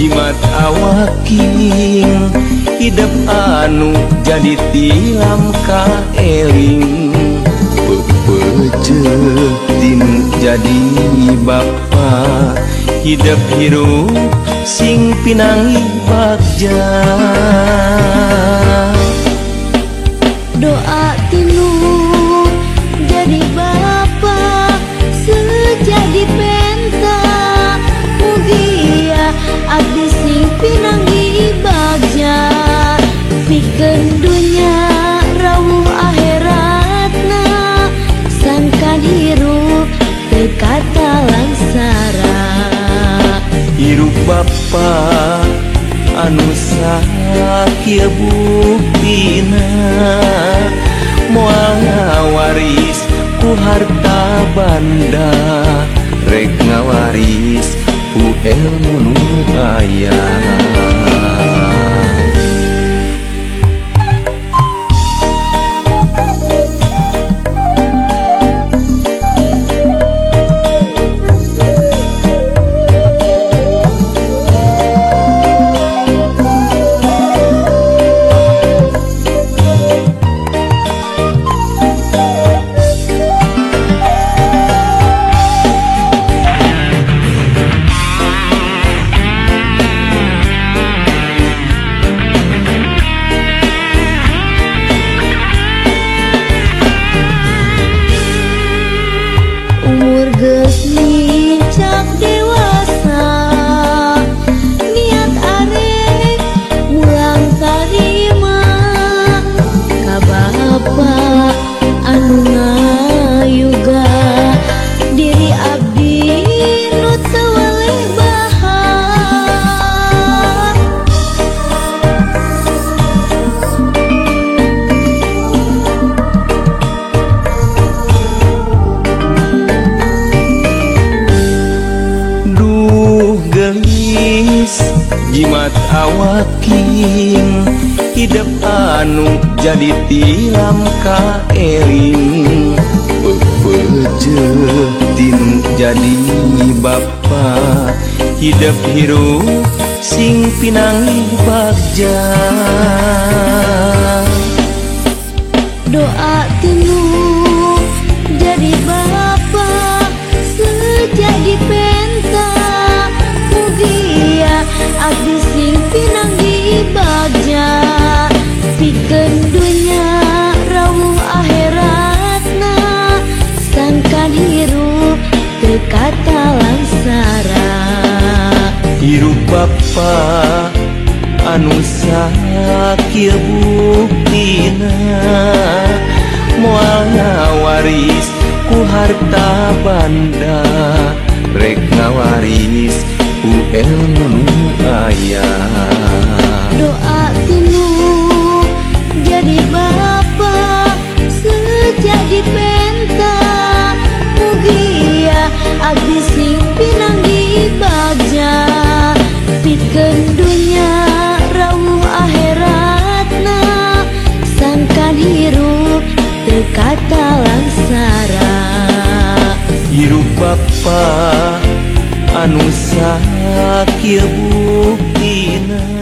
jimat awaking hidup anu jadi tilam ka eling pepeje tinu jadi bapa hidup hirup sing pinangi bagja doa tinu jadi bapa sejadi penta mugia abdi sing pinanggi bagja pikeun dunya rawuh akhiratna sangkan hirup teu kata langsara hirup bapa anu sakieu buktina moal ngawaris ku harta banda rek ngawaris ku ilmu nu aya geus lincak dewasa niat arek mulang tarima ka bapa anu ngayuga diri abdi nu teu waleh baha jimat awaking hidup anu jadi tilam ka eling pepeje tinu jadi bapa hidup hirup sing pinangi bagja doa tinu jadi bapa sejadi penta mugia abdi sing pinanggi bagja pikeun dunya rawuh akhiratna sangkan hirup teu kata langsara hirup bapa anu sakieu buktina moal ngawaris ku harta banda rek ngawaris ku ilmu nu aya doa tinu jadi bapa sejadi penta mugia abdi sing pinanggi bagja pikeun dunya rawuh akhiratna sangkan hirup teu kata langsara hirup bapa anu sakieu buktina